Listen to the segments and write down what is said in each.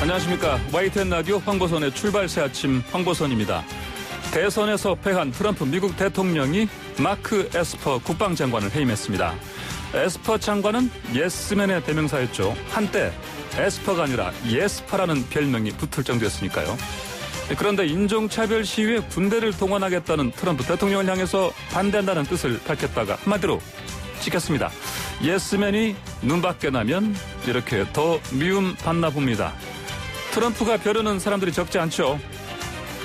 안녕하십니까. YTN 라디오 황보선의 출발 새 아침 황보선입니다. 대선에서 패한 트럼프 미국 대통령이 마크 에스퍼 국방장관을 해임했습니다. 에스퍼 장관은 예스맨의 대명사였죠. 한때 에스퍼가 아니라 예스퍼라는 별명이 붙을 정도였으니까요. 그런데 인종차별 시위에 군대를 동원하겠다는 트럼프 대통령을 향해서 반대한다는 뜻을 밝혔다가 한마디로 지켰습니다. 예스맨이 눈밖에 나면 이렇게 더 미움받나 봅니다. 트럼프가 벼르는 사람들이 적지 않죠.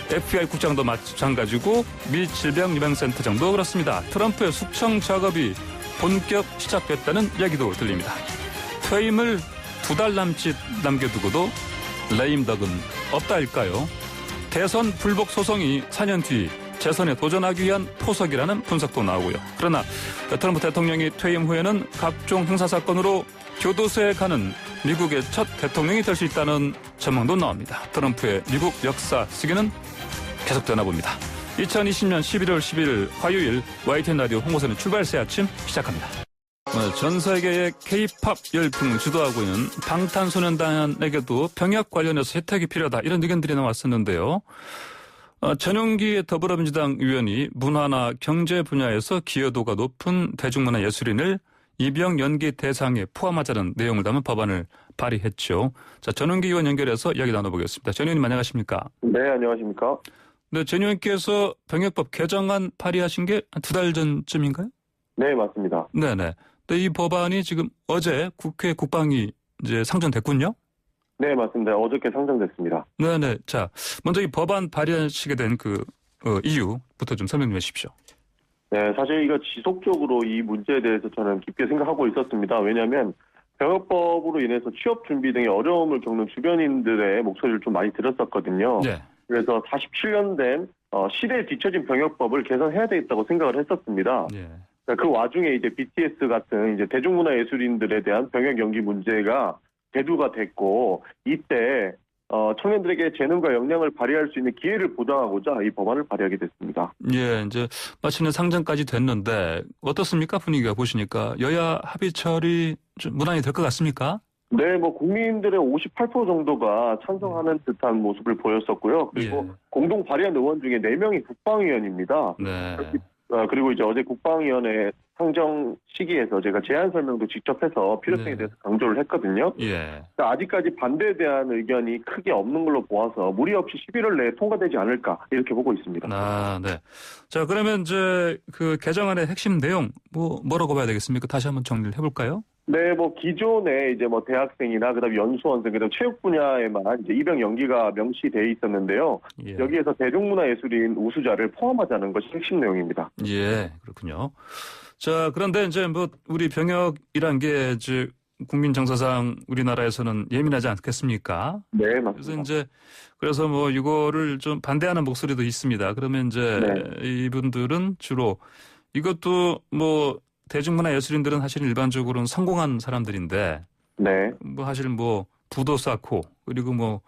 FBI 국장도 마찬가지고 미 질병유명센터장도 그렇습니다. 트럼프의 숙청 작업이 본격 시작됐다는 이야기도 들립니다. 퇴임을 2달 남짓 남겨두고도 레임덕은 없다 할까요? 대선 불복 소송이 4년 뒤 재선에 도전하기 위한 포석이라는 분석도 나오고요. 그러나 트럼프 대통령이 퇴임 후에는 각종 형사사건으로 교도소에 가는 미국의 첫 대통령이 될 수 있다는 전망도 나옵니다. 트럼프의 미국 역사 쓰기는 계속되나 봅니다. 2020년 11월 11일 화요일 YTN 라디오 홍보선의 출발 새 아침 시작합니다. 전 세계의 K-팝 열풍을 주도하고 있는 방탄소년단에게도 병역 관련해서 혜택이 필요하다 이런 의견들이 나왔었는데요. 전용기 더불어민주당 의원이 문화나 경제 분야에서 기여도가 높은 대중문화 예술인을 입영 연기 대상에 포함하자는 내용을 담은 법안을 발의했죠. 자, 전용기 의원 연결해서 이야기 나눠보겠습니다. 전 의원님 안녕하십니까? 네, 안녕하십니까? 네, 전 의원께서 병역법 개정안 발의하신 게 한 2달 전쯤인가요? 네, 맞습니다. 네네. 근데 이 법안이 지금 어제 국회 국방위 이제 상정됐군요? 네, 맞습니다. 어저께 상정됐습니다. 네네. 자, 먼저 이 법안 발의하시게 된 이유부터 좀 설명해 주십시오. 네, 사실 이거 지속적으로 이 문제에 대해서 저는 깊게 생각하고 있었습니다. 왜냐하면 병역법으로 인해서 취업 준비 등의 어려움을 겪는 주변인들의 목소리를 좀 많이 들었었거든요. 네. 그래서 47년 된 시대에 뒤처진 병역법을 개선해야 되겠다고 생각을 했었습니다. 예. 그 와중에 이제 BTS 같은 이제 대중문화 예술인들에 대한 병역 연기 문제가 대두가 됐고 이때 청년들에게 재능과 역량을 발휘할 수 있는 기회를 보장하고자 이 법안을 발의하게 됐습니다. 예, 이제 마침내 상정까지 됐는데 어떻습니까? 분위기가 보시니까 여야 합의 처리 좀 무난히 될 것 같습니까? 네, 국민들의 58% 정도가 찬성하는 듯한 모습을 보였었고요. 그리고 예. 공동 발의한 의원 중에 4명이 국방위원입니다. 네. 그리고 이제 어제 국방위원회 상정 시기에서 제가 제안 설명도 직접 해서 필요성에 네. 대해서 강조를 했거든요. 예. 아직까지 반대에 대한 의견이 크게 없는 걸로 보아서 무리 없이 11월 내에 통과되지 않을까 이렇게 보고 있습니다. 아, 네. 자, 그러면 이제 그 개정안의 핵심 내용 뭐라고 봐야 되겠습니까? 다시 한번 정리를 해볼까요? 네, 기존에 이제 대학생이나 그다음 연수원생, 그다음 체육 분야에만 이제 입영 연기가 명시되어 있었는데요. 예. 여기에서 대중문화예술인 우수자를 포함하자는 것이 핵심 내용입니다. 예, 그렇군요. 자, 그런데 이제 우리 병역이란 게 이제 국민 정서상 우리나라에서는 예민하지 않겠습니까? 네, 맞습니다. 그래서 이거를 좀 반대하는 목소리도 있습니다. 그러면 이제 네. 이분들은 주로 이것도 대중문화 예술인들은 사실 일반적으로는 성공한 사람들인데, 네. 사실 부도 쌓고, 그리고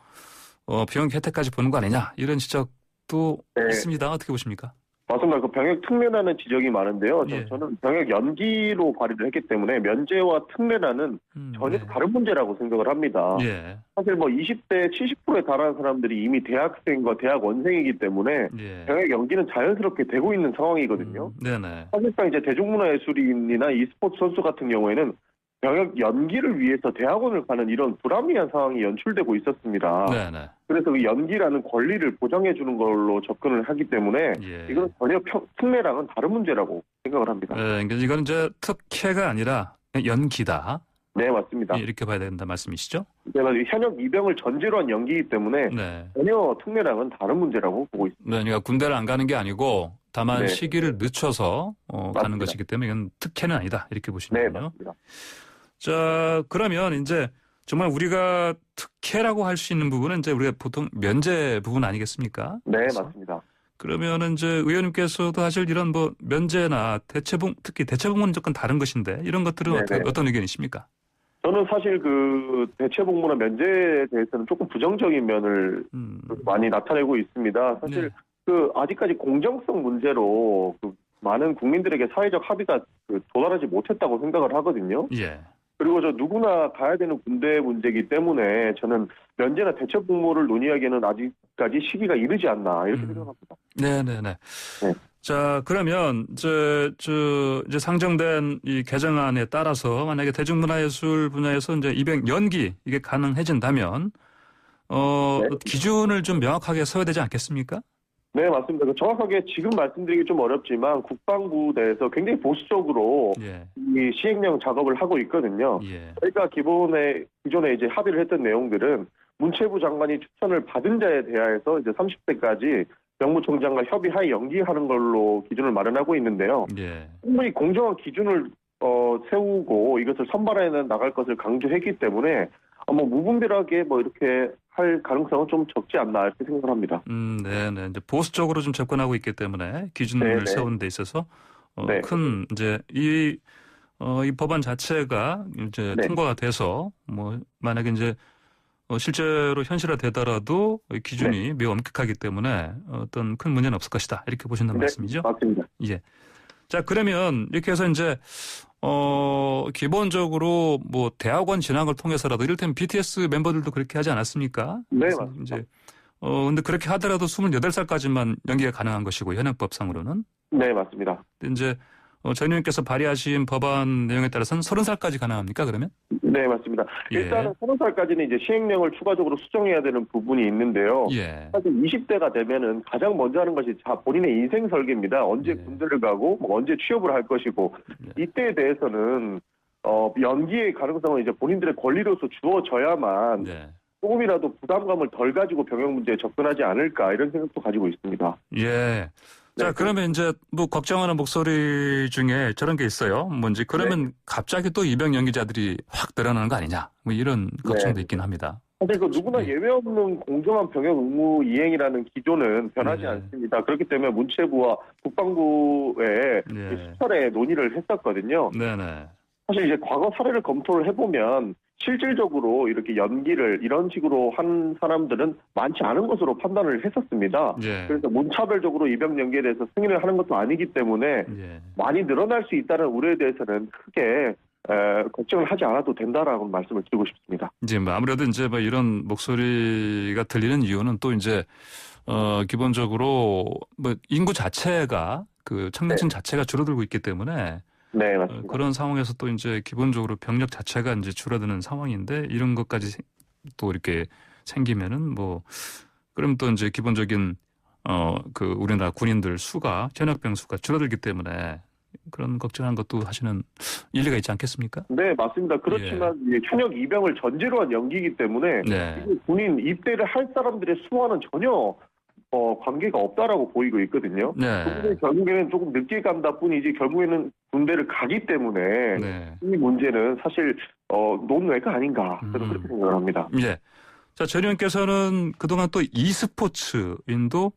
병역 혜택까지 보는 거 아니냐, 이런 지적도 네. 있습니다. 어떻게 보십니까? 맞습니다. 병역 특례라는 지적이 많은데요. 예. 저는 병역 연기로 발의를 했기 때문에 면제와 특례라는 전혀 네. 다른 문제라고 생각을 합니다. 예. 사실 20대 70%에 달하는 사람들이 이미 대학생과 대학원생이기 때문에 예. 병역 연기는 자연스럽게 되고 있는 상황이거든요. 네네. 사실상 이제 대중문화예술인이나 e스포츠 선수 같은 경우에는 병역 연기를 위해서 대학원을 가는 이런 불합리한 상황이 연출되고 있었습니다. 네네. 그래서 그 연기라는 권리를 보장해 주는 걸로 접근을 하기 때문에 예. 이건 전혀 특례랑은 다른 문제라고 생각을 합니다. 네, 그러니까 이거는 이제 특혜가 아니라 연기다. 네, 맞습니다. 이렇게 봐야 된다 말씀이시죠? 제가 현역 입영을 전제로 한 연기이기 때문에 네. 전혀 특례랑은 다른 문제라고 보고 있습니다. 네, 그러니까 군대를 안 가는 게 아니고 다만 네. 시기를 늦춰서 가는 맞습니다. 것이기 때문에 이건 특혜는 아니다. 이렇게 네, 보시는군요. 맞습니다. 자, 그러면 이제 정말 우리가 특혜라고 할 수 있는 부분은 이제 우리가 보통 면제 부분 아니겠습니까? 네, 그래서 맞습니다. 그러면은 이제 의원님께서도 사실 이런 면제나 대체봉, 특히 대체봉은 조금 다른 것인데 이런 것들은 네네. 어떤 의견이십니까? 저는 사실 대체복무나 면제에 대해서는 조금 부정적인 면을 많이 나타내고 있습니다. 사실 네. 아직까지 공정성 문제로 많은 국민들에게 사회적 합의가 도달하지 못했다고 생각을 하거든요. 예. 그리고 저 누구나 가야 되는 군대 문제이기 때문에 저는 면제나 대체 복무를 논의하기에는 아직까지 시기가 이르지 않나 이렇게 생각합니다. 네네네. 네. 자, 그러면 이제 상정된 이 개정안에 따라서 만약에 대중문화예술 분야에서 이제 입영 연기 이게 가능해진다면 네. 기준을 좀 명확하게 서야 되지 않겠습니까? 네, 맞습니다. 정확하게 지금 말씀드리기 좀 어렵지만 국방부 내에서 굉장히 보수적으로 예. 이 시행령 작업을 하고 있거든요. 예. 저희가 기존에 이제 합의를 했던 내용들은 문체부 장관이 추천을 받은 자에 대하여서 이제 30대까지 병무총장과 협의하에 연기하는 걸로 기준을 마련하고 있는데요. 예. 충분히 공정한 기준을 세우고 이것을 선발해 나갈 것을 강조했기 때문에 무분별하게 이렇게 할 가능성은 좀 적지 않나 이렇게 생각을 합니다. 네네. 이제 보수적으로 좀 접근하고 있기 때문에 기준을 네네. 세우는 데 있어서 네. 큰 이제 이 법안 자체가 이제 네. 통과가 돼서 만약에 이제 실제로 현실화되더라도 기준이 매우 엄격하기 때문에 어떤 큰 문제는 없을 것이다 이렇게 보신다는 네, 말씀이죠? 맞습니다. 예. 자, 그러면 이렇게 해서 이제 기본적으로 대학원 진학을 통해서라도 이를테면 BTS 멤버들도 그렇게 하지 않았습니까? 네, 그래서 맞습니다. 이제 근데 그렇게 하더라도 28살까지만 연기가 가능한 것이고 현행법상으로는. 네, 맞습니다. 이제 전 의원께서 발의하신 법안 내용에 따라서는 30살까지 가능합니까, 그러면? 네, 맞습니다. 예. 일단은 30살까지는 이제 시행령을 추가적으로 수정해야 되는 부분이 있는데요. 예. 사실 20대가 되면은 가장 먼저 하는 것이 본인의 인생 설계입니다. 언제 예. 군대를 가고 언제 취업을 할 것이고 이때에 대해서는 연기의 가능성은 이제 본인들의 권리로서 주어져야만 예. 조금이라도 부담감을 덜 가지고 병역 문제에 접근하지 않을까 이런 생각도 가지고 있습니다. 예. 자, 네. 그러면 이제 걱정하는 목소리 중에 저런 게 있어요. 뭔지 그러면 갑자기 또 입영 연기자들이 확 늘어나는 거 아니냐. 이런 걱정도 있긴 합니다. 사실 누구나 예. 예외 없는 공정한 병역 의무 이행이라는 기조는 변하지 네. 않습니다. 그렇기 때문에 문체부와 국방부에 네. 수차례 논의를 했었거든요. 네네. 사실 이제 과거 사례를 검토를 해보면 실질적으로 이렇게 연기를 이런 식으로 한 사람들은 많지 않은 것으로 판단을 했었습니다. 예. 그래서 문차별적으로 입영 연기에 대해서 승인을 하는 것도 아니기 때문에 예. 많이 늘어날 수 있다는 우려에 대해서는 크게 걱정을 하지 않아도 된다라고 말씀을 드리고 싶습니다. 이제 아무래도 이제 이런 목소리가 들리는 이유는 또 이제 기본적으로 인구 자체가 그 청년층 자체가 줄어들고 있기 때문에 네, 맞습니다. 그런 상황에서 또 이제 기본적으로 병력 자체가 이제 줄어드는 상황인데 이런 것까지 또 이렇게 생기면은 그럼 또 이제 기본적인 그 우리나라 군인들 수가 현역병 수가 줄어들기 때문에 그런 걱정하는 것도 하시는 일리가 있지 않겠습니까? 네, 맞습니다. 그렇지만 이제 현역 입영을 전제로 한 연기이기 때문에 네. 이게 군인 입대를 할 사람들의 수와는 전혀 관계가 없다라고 보이고 있거든요. 네. 그분이 결국에는 조금 늦게 간다 뿐이지 결국에는 군대를 가기 때문에 네. 이 문제는 사실 논외가 아닌가 저는 그렇게 생각을 합니다. 예. 자, 전 의원께서는 그동안 또 e스포츠인도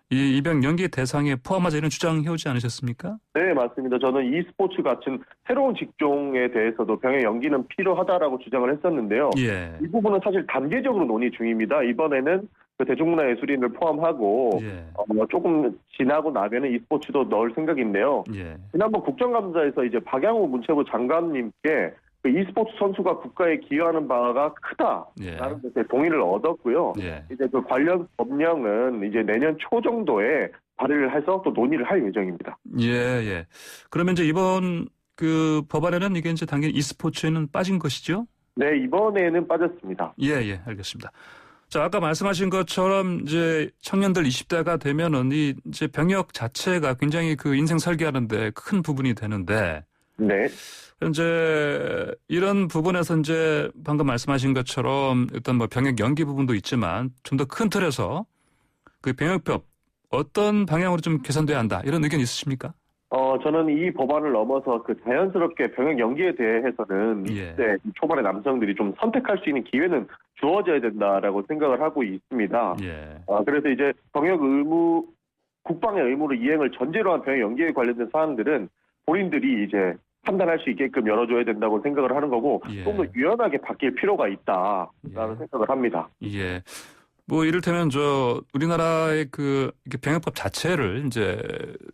이 입영 연기 대상에 포함하자 이런 주장해오지 않으셨습니까? 네, 맞습니다. 저는 e스포츠 같은 새로운 직종에 대해서도 병역 연기는 필요하다라고 주장을 했었는데요. 예. 이 부분은 사실 단계적으로 논의 중입니다. 이번에는 그 대중문화예술인을 포함하고 예. 조금 지나고 나면은 e스포츠도 넣을 생각인데요. 예. 지난번 국정감사에서 이제 박양호 문체부 장관님께 그 e스포츠 선수가 국가에 기여하는 바가 크다라는 예. 것에 동의를 얻었고요. 예. 이제 그 관련 법령은 이제 내년 초 정도에 발의를 해서 또 논의를 할 예정입니다. 예, 예. 그러면 이제 이번 그 법안에는 이게 이제 당연히 e스포츠에는 빠진 것이죠? 네, 이번에는 빠졌습니다. 예, 예, 알겠습니다. 자, 아까 말씀하신 것처럼 이제 청년들 20대가 되면은 이제 병역 자체가 굉장히 그 인생 설계하는데 큰 부분이 되는데 네. 현재 이런 부분에서 이제 방금 말씀하신 것처럼 어떤 병역 연기 부분도 있지만 좀 더 큰 틀에서 그 병역법 어떤 방향으로 좀 개선돼야 한다 이런 의견 있으십니까? 저는 이 법안을 넘어서 그 자연스럽게 병역 연기에 대해서는 예. 20대 초반의 남성들이 좀 선택할 수 있는 기회는 주어져야 된다라고 생각을 하고 있습니다. 예. 그래서 이제 병역 의무, 국방의 의무로 이행을 전제로 한 병역 연기에 관련된 사항들은 본인들이 이제 판단할 수 있게끔 열어줘야 된다고 생각을 하는 거고 예. 좀 더 유연하게 바뀔 필요가 있다라는 예. 생각을 합니다. 예. 이를테면 우리나라의 그 병역법 자체를 이제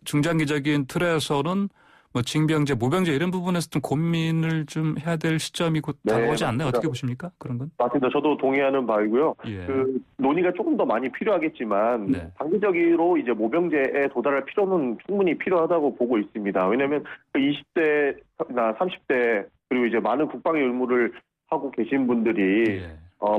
중장기적인 틀에서는 뭐 징병제, 모병제 이런 부분에서 좀 고민을 좀 해야 될 시점이 곧 네, 다가오지 않나요? 맞습니다. 어떻게 보십니까? 그런 건? 맞습니다. 저도 동의하는 바이고요. 예. 그 논의가 조금 더 많이 필요하겠지만 네. 단기적으로 이제 모병제에 도달할 필요는 충분히 필요하다고 보고 있습니다. 왜냐하면 그 20대나 30대 그리고 이제 많은 국방의 의무를 하고 계신 분들이 예.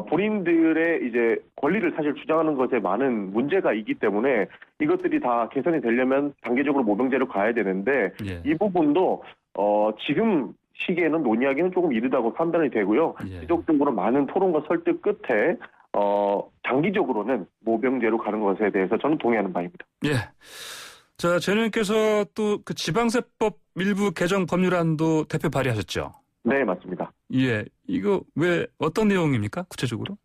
본인들의 이제 권리를 사실 주장하는 것에 많은 문제가 있기 때문에 이것들이 다 개선이 되려면 단계적으로 모병제로 가야 되는데 예. 이 부분도 지금 시기에는 논의하기는 조금 이르다고 판단이 되고요. 예. 지속적으로 많은 토론과 설득 끝에 장기적으로는 모병제로 가는 것에 대해서 저는 동의하는 바입니다. 예. 자, 전 의원께서 또 그 지방세법 일부 개정 법률안도 대표 발의하셨죠? 네, 맞습니다. 예. 이거 왜 어떤 내용입니까? 구체적으로?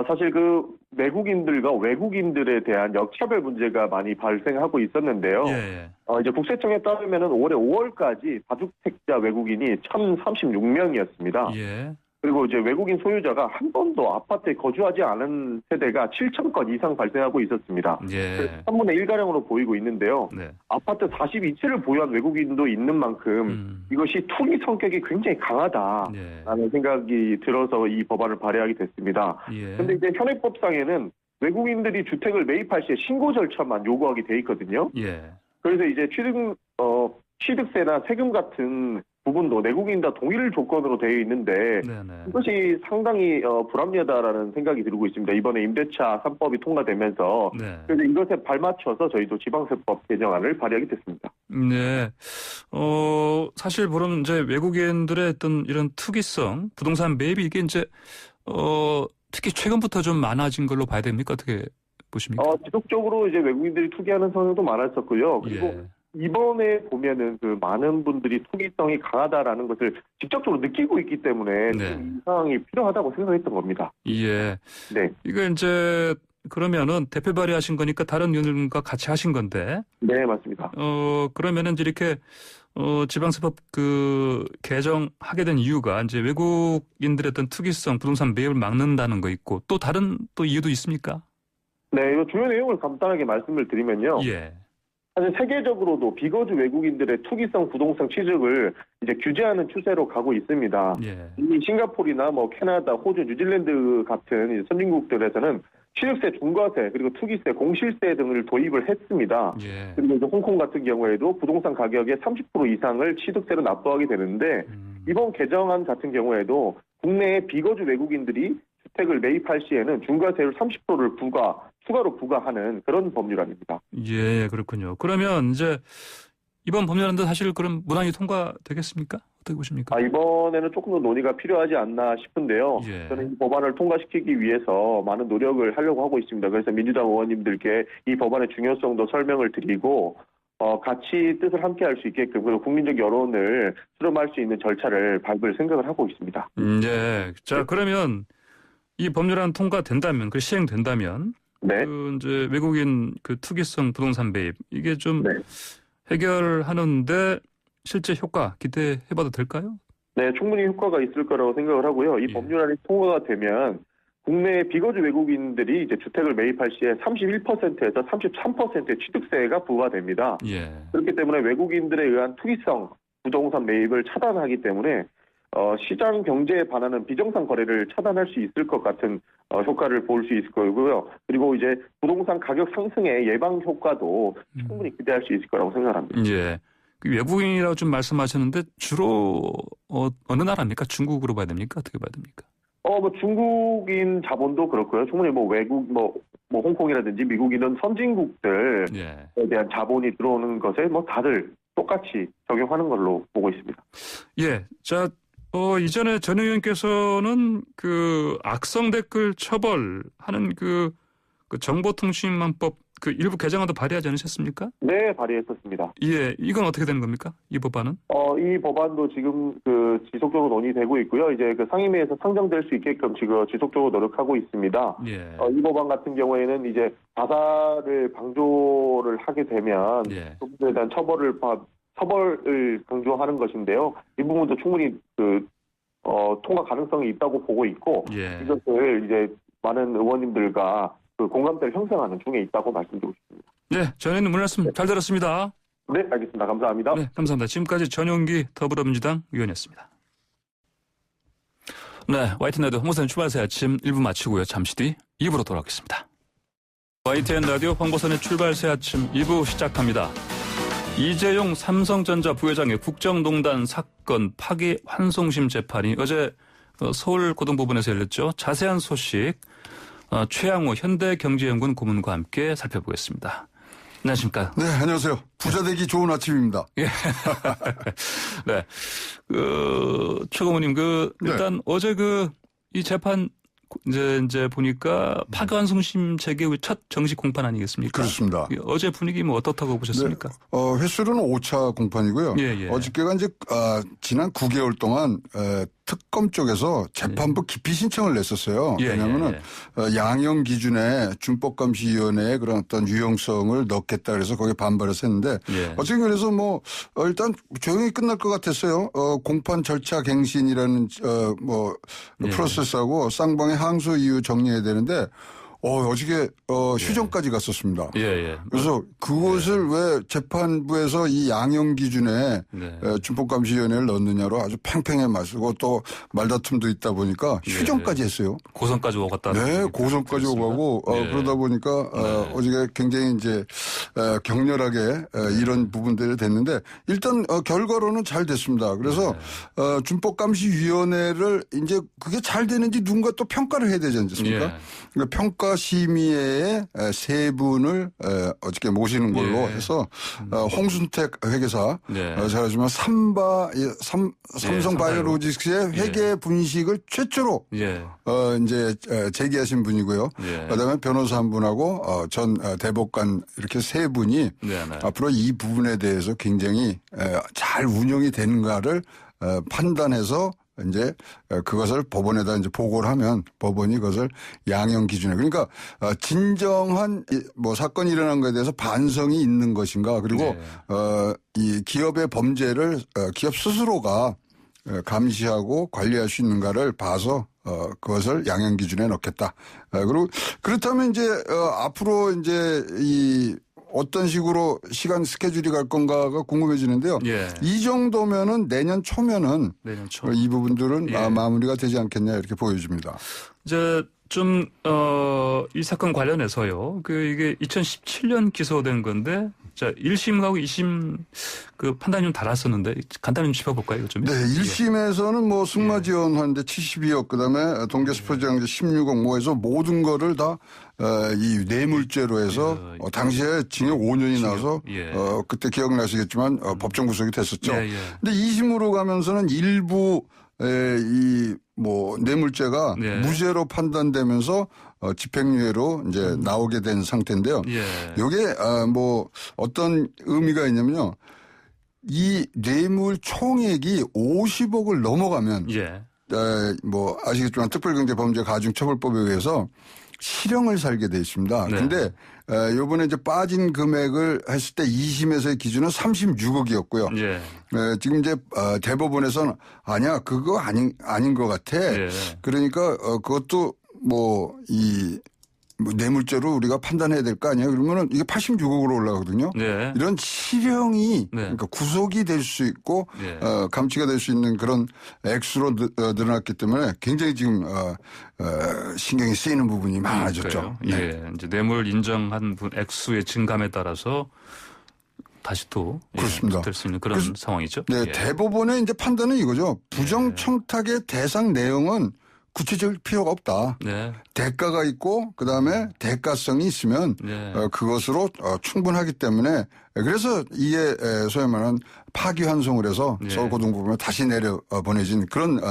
사실 그 내국인들과 외국인들에 대한 역차별 문제가 많이 발생하고 있었는데요. 예. 이제 국세청에 따르면은 올해 5월까지 다주택자 외국인이 1,036명이었습니다. 예. 그리고 이제 외국인 소유자가 한 번도 아파트에 거주하지 않은 세대가 7,000건 이상 발생하고 있었습니다. 예. 3분의 1가량으로 보이고 있는데요. 네. 아파트 42채를 보유한 외국인도 있는 만큼 이것이 투기 성격이 굉장히 강하다라는 예. 생각이 들어서 이 법안을 발의하게 됐습니다. 예. 그런데 이제 현행법상에는 외국인들이 주택을 매입할 시에 신고 절차만 요구하게 돼 있거든요. 예. 그래서 이제 취득세나 세금 같은 부분도 내국인 다 동일 조건으로 되어 있는데 네네. 이것이 상당히 불합리하다라는 생각이 들고 있습니다. 이번에 임대차 3법이 통과되면서 네. 그래서 이것에 발맞춰서 저희도 지방세법 개정안을 발의하게 됐습니다. 네. 사실 그럼 이제 외국인들의 어떤 이런 투기성, 부동산 매입이 이게 이제, 특히 최근부터 좀 많아진 걸로 봐야 됩니까? 어떻게 보십니까? 지속적으로 이제 외국인들이 투기하는 성향도 많았었고요. 그리고 예. 이번에 보면은 그 많은 분들이 투기성이 강하다라는 것을 직접적으로 느끼고 있기 때문에 네. 이 상황이 필요하다고 생각했던 겁니다. 예. 네. 이거 이제 그러면은 대표 발의하신 거니까 다른 의원들과 같이 하신 건데, 네, 맞습니다. 그러면은 이제 이렇게, 지방세법 그 개정하게 된 이유가 이제 외국인들의 어떤 투기성, 부동산 매입을 막는다는 거 있고 또 다른 또 이유도 있습니까? 네, 이 주요 내용을 간단하게 말씀을 드리면요. 예. 사실 세계적으로도 비거주 외국인들의 투기성 부동산 취득을 이제 규제하는 추세로 가고 있습니다. 예. 이미 싱가포르나 뭐 캐나다, 호주, 뉴질랜드 같은 이제 선진국들에서는 취득세, 중과세, 그리고 투기세, 공실세 등을 도입을 했습니다. 예. 그리고 이제 홍콩 같은 경우에도 부동산 가격의 30% 이상을 취득세로 납부하게 되는데 이번 개정안 같은 경우에도 국내의 비거주 외국인들이 주택을 매입할 시에는 중과세율 30%를 추가로 부과하는 그런 법률안입니다. 예, 그렇군요. 그러면 이제 이번 법률안도 사실 그럼 무난히 통과되겠습니까? 어떻게 보십니까? 이번에는 조금 더 논의가 필요하지 않나 싶은데요. 예. 저는 이 법안을 통과시키기 위해서 많은 노력을 하려고 하고 있습니다. 그래서 민주당 의원님들께 이 법안의 중요성도 설명을 드리고 같이 뜻을 함께 할 수 있게끔 그리고 국민적 여론을 수렴할 수 있는 절차를 밟을 생각을 하고 있습니다. 예. 자, 그러면 이 법률안 통과된다면, 그 시행된다면, 네. 그 이제 외국인 그 투기성 부동산 매입 이게 좀 네. 해결하는데 실제 효과 기대해봐도 될까요? 네, 충분히 효과가 있을 거라고 생각을 하고요. 이 예. 법률안이 통과가 되면 국내 비거주 외국인들이 이제 주택을 매입할 시에 31%에서 33%의 취득세가 부과됩니다. 예. 그렇기 때문에 외국인들에 의한 투기성 부동산 매입을 차단하기 때문에 시장 경제에 반하는 비정상 거래를 차단할 수 있을 것 같은 효과를 볼 수 있을 거고요. 그리고 이제 부동산 가격 상승의 예방 효과도 충분히 기대할 수 있을 거라고 생각합니다. 예. 그 외국인이라고 좀 말씀하셨는데 주로 어느 나라입니까? 중국으로 봐야 됩니까? 어떻게 봐야 됩니까? 뭐 중국인 자본도 그렇고요. 충분히 뭐 외국 뭐 홍콩이라든지 미국 이런 선진국들에 예. 대한 자본이 들어오는 것에 뭐 다들 똑같이 적용하는 걸로 보고 있습니다. 예. 자, 이전에 전 의원께서는 그 악성 댓글 처벌하는 그 정보통신망법 그 일부 개정안도 발의하지 않으셨습니까? 네, 발의했었습니다. 예. 이건 어떻게 되는 겁니까? 이 법안은? 이 법안도 지금 그 지속적으로 논의되고 있고요. 이제 그 상임위에서 상정될 수 있게끔 지금 지속적으로 노력하고 있습니다. 예. 이 법안 같은 경우에는 이제 자살을 방조를 하게 되면 예. 그분에 대한 처벌을 강조하는 것인데요. 이 부분도 충분히 통과 가능성이 있다고 보고 있고 예. 이것을 이제 많은 의원님들과 그 공감대를 형성하는 중에 있다고 말씀드리고 싶습니다. 네, 전 의원님 말씀 잘 들었습니다. 네, 알겠습니다. 감사합니다. 네, 감사합니다. 지금까지 전용기 더불어민주당 의원이었습니다. 네, YTN 라디오 황보선의 출발새 아침 1부 마치고요. 잠시 뒤 2부로 돌아오겠습니다. YTN 라디오 황보선의 출발새 아침 2부 시작합니다. 이재용 삼성전자 부회장의 국정농단 사건 파기 환송심 재판이 어제 서울고등법원에서 열렸죠. 자세한 소식 최양호 현대경제연구원 고문과 함께 살펴보겠습니다. 안녕하십니까? 네, 안녕하세요. 부자 되기 좋은 아침입니다. 예. 네. 최 고모님, 일단 네. 어제 이 재판 이제 보니까 파기환송심 재개의 첫 정식 공판 아니겠습니까? 그렇습니다. 어제 분위기 어떻다고 보셨습니까? 네, 횟수로는 5차 공판이고요. 예. 어저께가 이제 지난 9개월 동안 특검 쪽에서 재판부 기피 신청을 냈었어요. 왜냐하면은 양형 기준에 준법감시위원회의 그런 어떤 유용성을 넣겠다 그래서 거기에 반발해서 했는데 어쨌든 그래서 일단 조용히 끝날 것 같았어요. 공판 절차 갱신이라는 프로세스하고 쌍방의 항소 이유 정리해야 되는데 어저께 휴정까지 갔었습니다. 그래서 그것을 왜 재판부에서 이 양형 기준에 준법감시위원회를 넣느냐로 아주 팽팽해 맞서고 또 말다툼도 있다 보니까 휴정까지 했어요. 고성까지 오갔다. 네, 고성까지 오가고 그러다 보니까 어저께 굉장히 이제 격렬하게 이런 부분들이 됐는데 일단 결과로는 잘 됐습니다. 그래서 준법감시위원회를 이제 그게 잘 되는지 누군가 또 평가를 해야 되지 않습니까? 그러니까 평가 심의회의 세 분을 어저께 모시는 걸로 해서 홍순택 회계사, 잘하지만 삼성바이오로직스의 회계 분식을 최초로 이제 제기하신 분이고요. 그다음에 변호사 한 분하고 전 대법관 이렇게 세 분이 앞으로 이 부분에 대해서 굉장히 잘 운영이 되는가를 판단해서 이제 그것을 법원에다 이제 보고를 하면 법원이 그것을 양형 기준에 그러니까 진정한 사건이 일어난 것에 대해서 반성이 있는 것인가 그리고 이 기업의 범죄를 기업 스스로가 감시하고 관리할 수 있는가를 봐서 그것을 양형 기준에 넣겠다. 그리고 그렇다면 이제 앞으로 이제 어떤 식으로 시간 스케줄이 갈 건가가 궁금해지는데요. 이 정도면은 내년 초면은 이 부분들은 마무리가 되지 않겠냐 이렇게 보여집니다. 이제 이 사건 관련해서요. 이게 2017년 기소된 건데, 1심하고 2심 판단이 좀 달랐었는데, 간단히 좀 짚어볼까요, 좀? 네, 1심에서는 승마 지원하는데 72억, 그 다음에 동계스포츠장제 16억 해서 모든 거를 다, 이 뇌물죄로 해서, 당시에 징역 5년이 나서, 그때 기억나시겠지만, 법정 구속이 됐었죠. 근데 2심으로 가면서는 일부, 뇌물죄가 무죄로 판단되면서 집행유예로 이제 나오게 된 상태인데요. 이게 어떤 의미가 있냐면요. 이 뇌물 총액이 50억을 넘어가면 아시겠지만 특별경제범죄가중처벌법에 의해서 실형을 살게 돼 있습니다. 근데 요번에 이제 빠진 금액을 했을 때 2심에서의 기준은 36억이었고요. 지금 이제 대법원에서는 아니야 그거 아닌 것 같아. 그러니까 그것도 뇌물죄로 우리가 판단해야 될 거 아니에요? 그러면은 이게 86억으로 올라가거든요. 이런 실형이 그러니까 구속이 될 수 있고 감치가 될 수 있는 그런 액수로 늘어났기 때문에 굉장히 지금 신경이 쓰이는 부분이 많아졌죠. 이제 뇌물 인정한 액수의 증감에 따라서 다시 또 그렇습니다. 될 수 있는 그런 상황이죠. 대법원의 이제 판단은 이거죠. 부정청탁의 대상 내용은 구체적일 필요가 없다. 대가가 있고 그다음에 대가성이 있으면 그것으로 충분하기 때문에 그래서 이에 소위 말하는 파기환송을 해서 서울고등법원에 다시 내려보내진 그런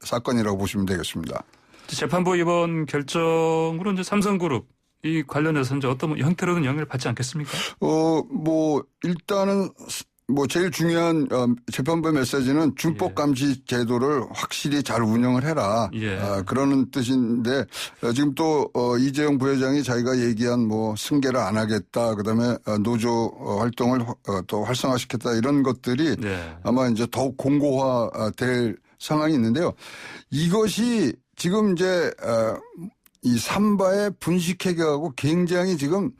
사건이라고 보시면 되겠습니다. 재판부 이번 결정으로 이제 삼성그룹 이 관련해서 이제 어떤 형태로는 영향을 받지 않겠습니까? 일단은 제일 중요한 재판부의 메시지는 준법감시 제도를 확실히 잘 운영을 해라. 그러는 뜻인데 지금 또 이재용 부회장이 자기가 얘기한 승계를 안 하겠다. 그다음에 노조 활동을 또 활성화시켰다. 이런 것들이 아마 이제 더욱 공고화될 상황이 있는데요. 이것이 지금 이제 이 삼바의 분식회계하고 굉장히 지금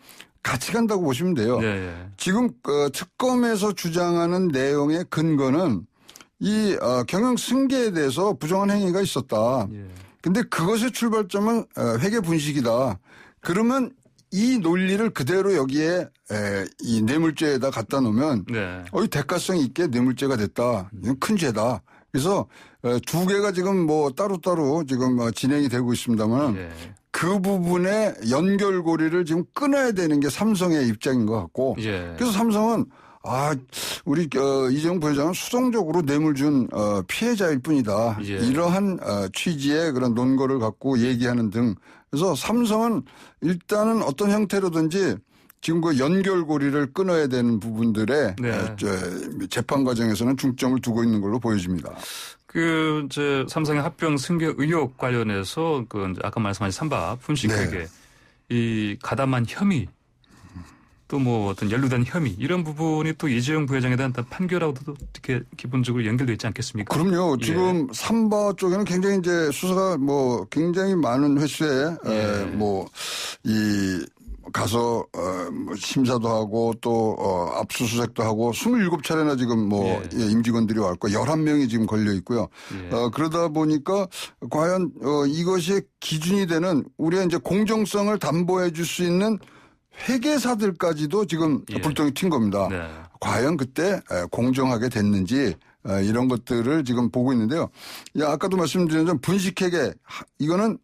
같이 간다고 보시면 돼요. 예. 지금 특검에서 주장하는 내용의 근거는 이 경영 승계에 대해서 부정한 행위가 있었다. 근데 그것의 출발점은 회계 분식이다. 그러면 이 논리를 그대로 여기에 이 뇌물죄에다 갖다 놓으면 이 대가성 있게 뇌물죄가 됐다. 이건 큰 죄다. 그래서 두 개가 지금 뭐 따로따로 지금 진행이 되고 있습니다만 그 부분의 연결고리를 지금 끊어야 되는 게 삼성의 입장인 것 같고 그래서 삼성은 우리 이재용 부회장은 수동적으로 뇌물 준 피해자일 뿐이다. 이러한 취지의 그런 논거를 갖고 얘기하는 등 그래서 삼성은 일단은 어떤 형태로든지 지금 그 연결고리를 끊어야 되는 부분들에 재판 과정에서는 중점을 두고 있는 걸로 보여집니다. 삼성의 합병 승계 의혹 관련해서 아까 말씀하신 삼바 분식회계 이 가담한 혐의 또 뭐 어떤 연루된 혐의 이런 부분이 또 이재용 부회장에 대한 판결하고도 이렇게 기본적으로 연결되어 있지 않겠습니까? 그럼요. 지금 삼바 쪽에는 굉장히 이제 수사가 뭐 굉장히 많은 횟수에 가서 심사도 하고 또 압수수색도 하고 27차례나 지금 임직원들이 왔고 11명이 지금 걸려 있고요. 그러다 보니까 과연 이것이 기준이 되는 우리의 이제 공정성을 담보해 줄 수 있는 회계사들까지도 지금 불똥이 튄 겁니다. 과연 그때 공정하게 됐는지 이런 것들을 지금 보고 있는데요. 아까도 말씀드린 좀 분식회계 이거는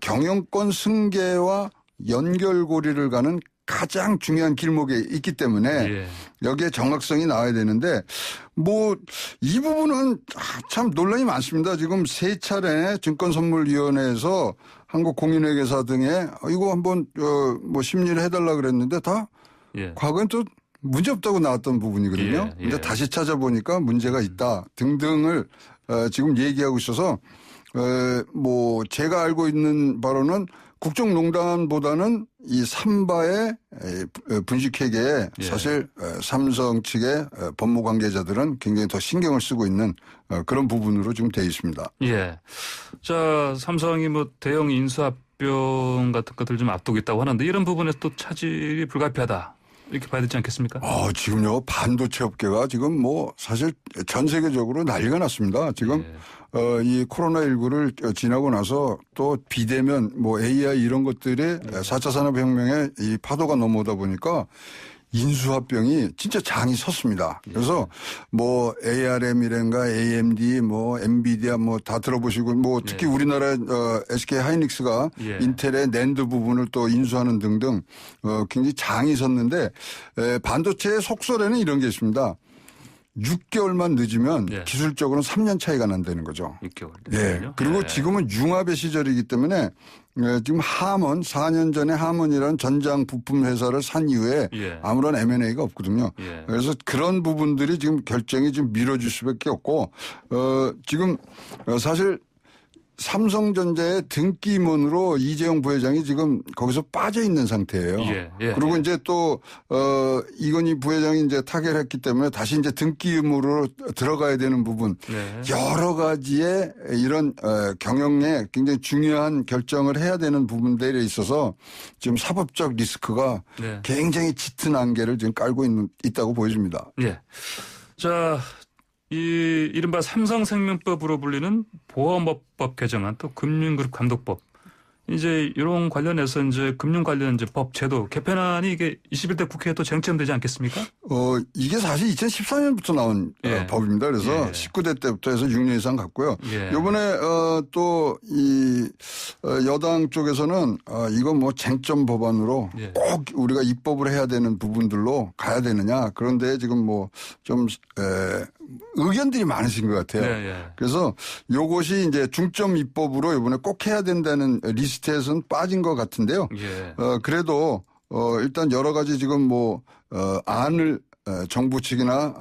경영권 승계와 연결고리를 가는 가장 중요한 길목에 있기 때문에 여기에 정확성이 나와야 되는데 이 부분은 참 논란이 많습니다. 지금 3차례 증권선물위원회에서 한국공인회계사 등에 이거 한번 심리를 해달라 그랬는데 다 과거엔 또 문제 없다고 나왔던 부분이거든요. 근데 다시 찾아보니까 문제가 있다 등등을 지금 얘기하고 있어서 제가 알고 있는 바로는 국정농단보다는 이 삼바의 분식회계에 사실 삼성 측의 법무 관계자들은 굉장히 더 신경을 쓰고 있는 그런 부분으로 지금 되어 있습니다. 자, 삼성이 대형 인수합병 같은 것들 좀 앞두고 있다고 하는데 이런 부분에서 또 차질이 불가피하다. 이렇게 봐야 되지 않겠습니까? 지금요 반도체 업계가 지금 사실 전 세계적으로 난리가 났습니다. 지금 이 코로나19를 지나고 나서 또 비대면 AI 이런 것들이 4차 산업혁명의 이 파도가 넘어오다 보니까 인수합병이 진짜 장이 섰습니다. 그래서 ARM이란가 AMD 엔비디아 다 들어보시고 특히 우리나라 SK 하이닉스가 인텔의 낸드 부분을 또 인수하는 등등 굉장히 장이 섰는데 반도체의 속설에는 이런 게 있습니다. 6개월만 늦으면 기술적으로는 3년 차이가 난다는 거죠. 6개월. 그리고 지금은 융합의 시절이기 때문에 지금 하먼 4년 전에 하먼이라는 전장 부품 회사를 산 이후에 아무런 M&A가 없거든요. 그래서 그런 부분들이 지금 결정이 좀 미뤄질 수밖에 없고 지금 사실 삼성전자의 등기 임원으로 이재용 부회장이 지금 거기서 빠져 있는 상태예요. 그리고 이제 또 이건희 부회장이 이제 타결했기 때문에 다시 이제 등기 임원으로 들어가야 되는 부분 여러 가지의 이런 경영에 굉장히 중요한 결정을 해야 되는 부분들에 있어서 지금 사법적 리스크가 굉장히 짙은 안개를 지금 깔고 있다고 보여집니다. 자. 이 이른바 삼성생명법으로 불리는 보험업법 개정안 또 금융그룹 감독법 이제 이런 관련해서 이제 금융 관련 이제 법 제도 개편안이 이게 21대 국회에 또 쟁점되지 않겠습니까? 이게 사실 2014년부터 나온 법입니다. 그래서 19대 때부터 해서 6년 이상 갔고요. 이번에 또 이 여당 쪽에서는 이건 쟁점 법안으로 꼭 우리가 입법을 해야 되는 부분들로 가야 되느냐. 그런데 지금 좀 의견들이 많으신 것 같아요. 그래서 요것이 이제 중점 입법으로 이번에 꼭 해야 된다는 리스트에서는 빠진 것 같은데요. 그래도 일단 여러 가지 지금 안을 정부 측이나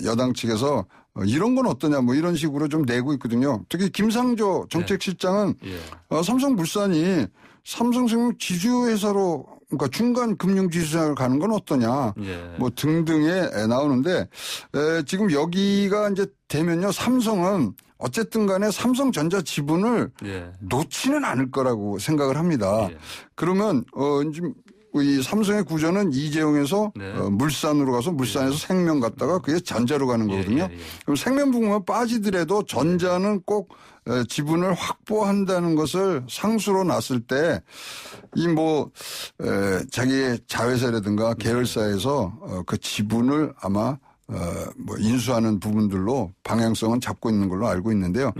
여당 측에서 이런 건 어떠냐 이런 식으로 좀 내고 있거든요. 특히 김상조 정책실장은 삼성물산이 삼성생명 지주회사로 그러니까 중간 금융지주사를 가는 건 어떠냐 등등에 나오는데 지금 여기가 이제 되면요 삼성은 어쨌든 간에 삼성전자 지분을 놓지는 않을 거라고 생각을 합니다. 그러면 지금 이 삼성의 구조는 이재용에서 네. 물산으로 가서 물산에서 생명 갔다가 그게 전자로 가는 거거든요. 그럼 생명 부분만 빠지더라도 전자는 꼭 지분을 확보한다는 것을 상수로 놨을 때 이 뭐 자기의 자회사라든가 계열사에서 그 지분을 아마 뭐 인수하는 부분들로 방향성은 잡고 있는 걸로 알고 있는데요.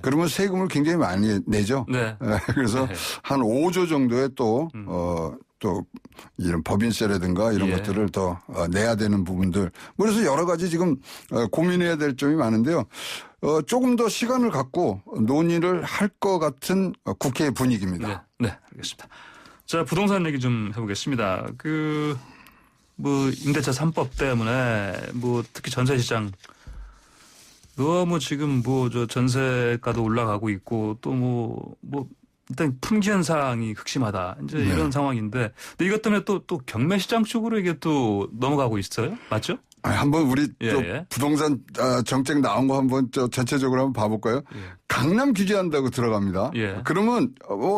그러면 세금을 굉장히 많이 내죠. 네. 그래서 한 5조 정도의 또 이런 법인세라든가 이런 것들을 더 내야 되는 부분들. 그래서 여러 가지 지금 고민해야 될 점이 많은데요. 조금 더 시간을 갖고 논의를 할 것 같은 국회의 분위기입니다. 네, 알겠습니다. 자, 부동산 얘기 좀 해보겠습니다. 뭐 임대차 3법 때문에 뭐 특히 전세 시장 너무 지금 뭐 저 전세가도 올라가고 있고 또 뭐 일단 품귀 현상이 극심하다. 이제 이런 상황인데 근데 이것 때문에 또 경매 시장 쪽으로 이게 또 넘어가고 있어요. 맞죠? 한번 우리 부동산 정책 나온 거 한번 전체적으로 한번 봐볼까요? 강남 규제한다고 들어갑니다. 그러면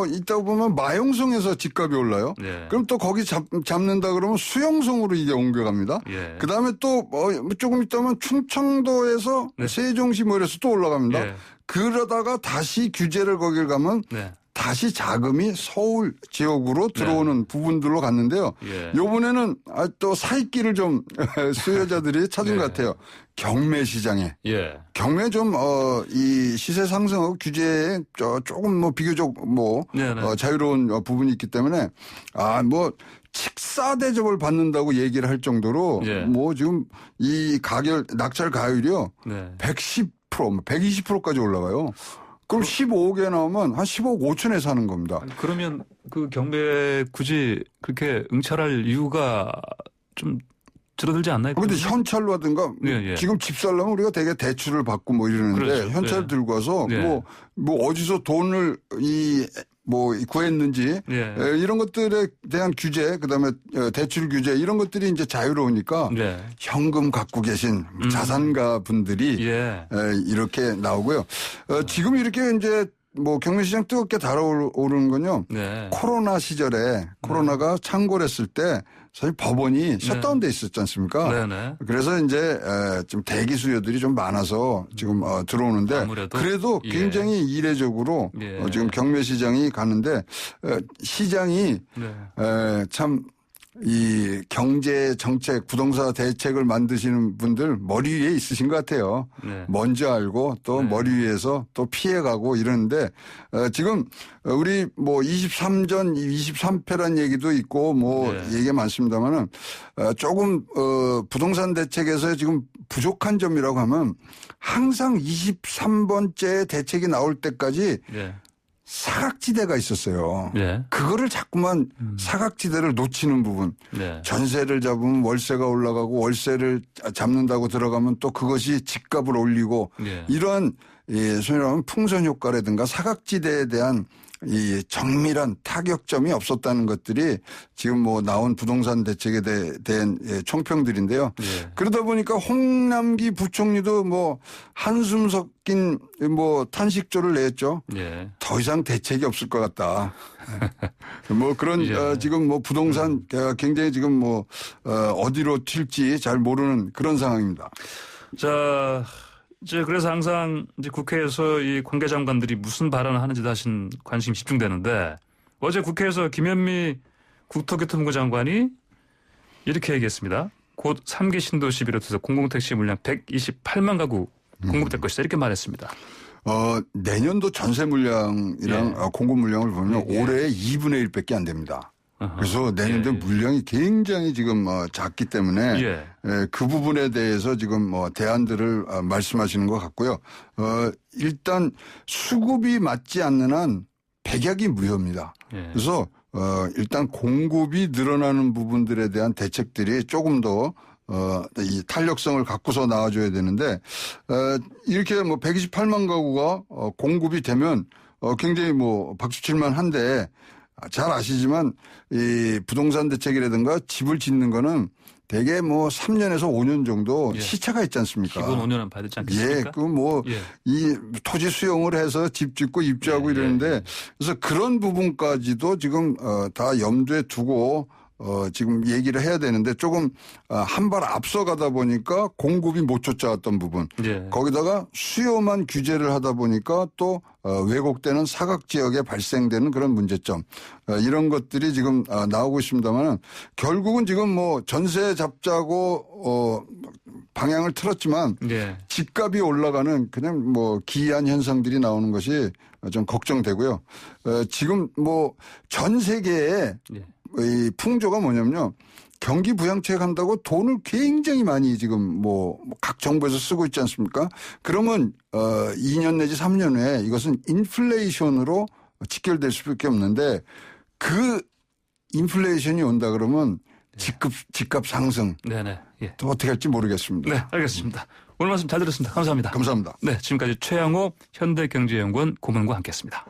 이따 보면 마용성에서 집값이 올라요. 그럼 또 거기 잡는다 그러면 수용성으로 이게 옮겨갑니다. 그다음에 또 조금 있다면 충청도에서 세종시 뭐 이래서 또 올라갑니다. 그러다가 다시 규제를 거길 가면 다시 자금이 서울 지역으로 들어오는 부분들로 갔는데요. 요번에는 또 사익길을 좀 수요자들이 찾은 것 같아요. 경매 시장에. 경매 좀, 이 시세 상승하고 규제에 조금 뭐 비교적 자유로운 부분이 있기 때문에 칙사 대접을 받는다고 얘기를 할 정도로 뭐 지금 이 낙찰 가율이요. 110%, 120%까지 올라가요. 그럼 15억에 나오면 한 15억 5천에 사는 겁니다. 그러면 그 경매 굳이 그렇게 응찰할 이유가 좀 줄어들지 않나요? 그런데 현찰로 하든가 지금 집 살려면 우리가 되게 대출을 받고 뭐 이러는데 현찰 들고 와서 뭐 어디서 돈을 구했는지 이런 것들에 대한 규제 그다음에 대출 규제 이런 것들이 이제 자유로우니까 현금 갖고 계신 자산가 분들이 이렇게 나오고요. 지금 이렇게 이제 뭐 경매시장 뜨겁게 달아오르는 건요. 코로나 시절에 코로나가 창궐했을 때 사실 법원이 셧다운돼 있었지 않습니까? 그래서 이제 좀 대기 수요들이 좀 많아서 지금 들어오는데 아무래도? 그래도 굉장히 이례적으로 지금 경매 시장이 가는데 시장이 참 이 경제 정책, 부동산 대책을 만드시는 분들 머리 위에 있으신 것 같아요. 먼저 알고 또 머리 위에서 또 피해가고 이러는데 지금 우리 뭐 23전, 23패란 얘기도 있고 뭐 얘기가 많습니다만은 조금 부동산 대책에서 지금 부족한 점이라고 하면 항상 23번째 대책이 나올 때까지 사각지대가 있었어요. 그거를 자꾸만 사각지대를 놓치는 부분. 전세를 잡으면 월세가 올라가고 월세를 잡는다고 들어가면 또 그것이 집값을 올리고 이러한 소위 말하면 풍선 효과라든가 사각지대에 대한 이 정밀한 타격점이 없었다는 것들이 지금 뭐 나온 부동산 대책에 대한 총평들인데요. 그러다 보니까 홍남기 부총리도 뭐 한숨 섞인 뭐 탄식조를 냈죠. 더 이상 대책이 없을 것 같다. 뭐 그런 지금 뭐 부동산 굉장히 지금 뭐 어디로 튈지 잘 모르는 그런 상황입니다. 자. 이제 그래서 항상 이제 국회에서 이 관계장관들이 무슨 발언을 하는지 다시 관심이 집중되는데 어제 국회에서 김현미 국토교통부 장관이 이렇게 얘기했습니다. 곧 3기 신도시 비롯해서 공공택시 물량 128만 가구 공급될 것이다 이렇게 말했습니다. 내년도 전세 물량이랑 공급 물량을 보면 올해 2분의 1밖에 안 됩니다. 그래서 내년도 물량이 굉장히 지금 작기 때문에 그 부분에 대해서 지금 대안들을 말씀하시는 것 같고요. 일단 수급이 맞지 않는 한 백약이 무효입니다. 그래서 일단 공급이 늘어나는 부분들에 대한 대책들이 조금 더 이 탄력성을 갖고서 나와줘야 되는데 이렇게 뭐 128만 가구가 공급이 되면 굉장히 뭐 박수 칠만 한데 잘 아시지만 이 부동산 대책이라든가 집을 짓는 거는 대개 뭐 3년에서 5년 정도 시차가 있지 않습니까? 기본 5년은 받지 않겠습니까? 그 뭐 이 토지 수용을 해서 집 짓고 입주하고 이러는데 그래서 그런 부분까지도 지금 다 염두에 두고 지금 얘기를 해야 되는데 조금 한 발 앞서가다 보니까 공급이 못 쫓아왔던 부분. 예. 거기다가 수요만 규제를 하다 보니까 또 왜곡되는 사각 지역에 발생되는 그런 문제점. 이런 것들이 지금 나오고 있습니다만 결국은 지금 뭐 전세 잡자고 방향을 틀었지만 예. 집값이 올라가는 그냥 뭐 기이한 현상들이 나오는 것이 좀 걱정되고요. 지금 뭐 전 세계에 예. 이 풍조가 뭐냐면요. 경기 부양책 한다고 돈을 굉장히 많이 지금 뭐 각 정부에서 쓰고 있지 않습니까? 그러면 2년 내지 3년 후에 이것은 인플레이션으로 직결될 수밖에 없는데 그 인플레이션이 온다 그러면 집값 상승. 네네. 예. 또 어떻게 할지 모르겠습니다. 네, 알겠습니다. 오늘 말씀 잘 들었습니다. 감사합니다. 감사합니다. 네, 지금까지 최양호 현대경제연구원 고문과 함께했습니다.